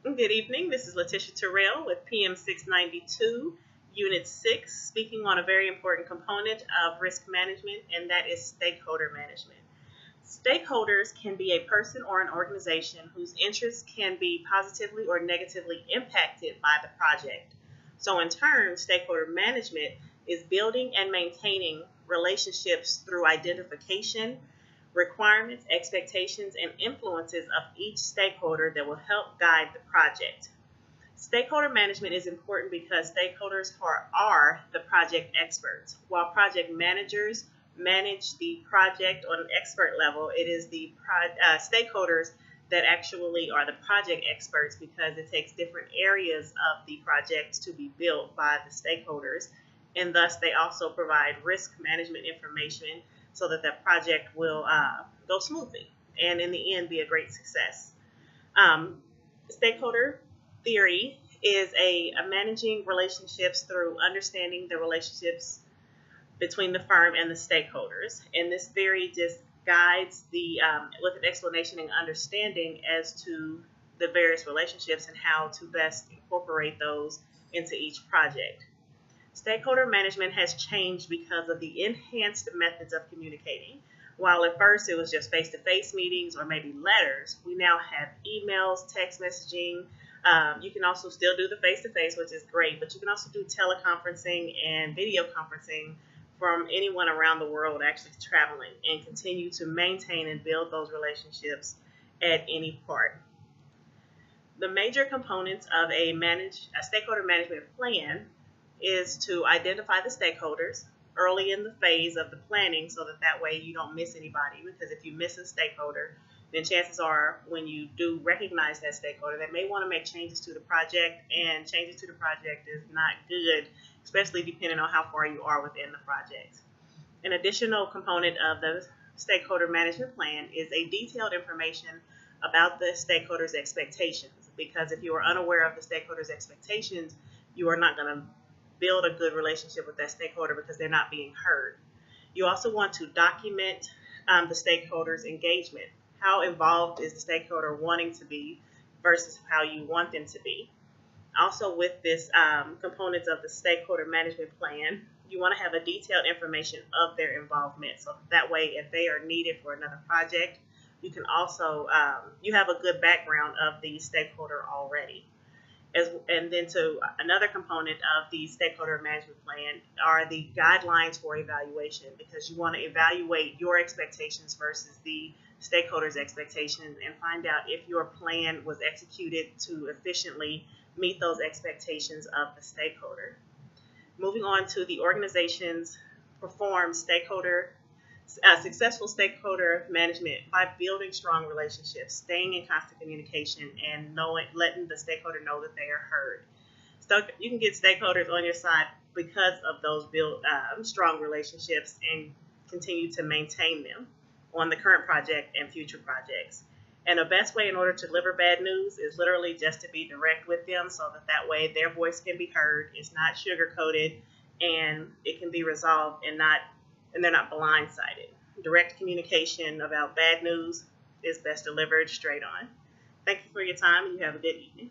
Good evening. This is Letitia Terrell with PM 692, Unit 6, speaking on a very important component of risk management, and that is stakeholder management. Stakeholders can be a person or an organization whose interests can be positively or negatively impacted by the project. So, in turn, stakeholder management is building and maintaining relationships through identification, requirements, expectations, and influences of each stakeholder that will help guide the project. Stakeholder management is important because stakeholders are the project experts. While project managers manage the project on an expert level, it is the stakeholders that actually are the project experts because it takes different areas of the project to be built by the stakeholders. And thus, they also provide risk management information so that the project will go smoothly and in the end be a great success. Stakeholder theory is a managing relationships through understanding the relationships between the firm and the stakeholders. And this theory just guides the with an explanation and understanding as to the various relationships and how to best incorporate those into each project. Stakeholder management has changed because of the enhanced methods of communicating. While at first it was just face-to-face meetings or maybe letters, we now have emails, text messaging. You can also still do the face-to-face, which is great, but you can also do teleconferencing and video conferencing from anyone around the world actually traveling and continue to maintain and build those relationships at any part. The major components of a stakeholder management plan is to identify the stakeholders early in the phase of the planning so that way you don't miss anybody, because if you miss a stakeholder, then chances are when you do recognize that stakeholder, they may want to make changes to the project, and changes to the project is not good, especially depending on how far you are within the project. An additional component of the stakeholder management plan is a detailed information about the stakeholders' expectations, because if you are unaware of the stakeholders' expectations, you are not going to build a good relationship with that stakeholder because they're not being heard. You also want to document the stakeholders' engagement. How involved is the stakeholder wanting to be versus how you want them to be? Also, with this components of the stakeholder management plan, you want to have a detailed information of their involvement. So that way, if they are needed for another project, you can also, you have a good background of the stakeholder already. And then to another component of the stakeholder management plan are the guidelines for evaluation, because you want to evaluate your expectations versus the stakeholders' expectations and find out if your plan was executed to efficiently meet those expectations of the stakeholder. Moving on to the organization's successful stakeholder management by building strong relationships, staying in constant communication, and letting the stakeholder know that they are heard. So you can get stakeholders on your side because of those strong relationships and continue to maintain them on the current project and future projects. And the best way in order to deliver bad news is literally just to be direct with them so that way their voice can be heard. It's not sugar-coated, and it can be resolved and they're not blindsided. Direct communication about bad news is best delivered straight on. Thank you for your time, and you have a good evening.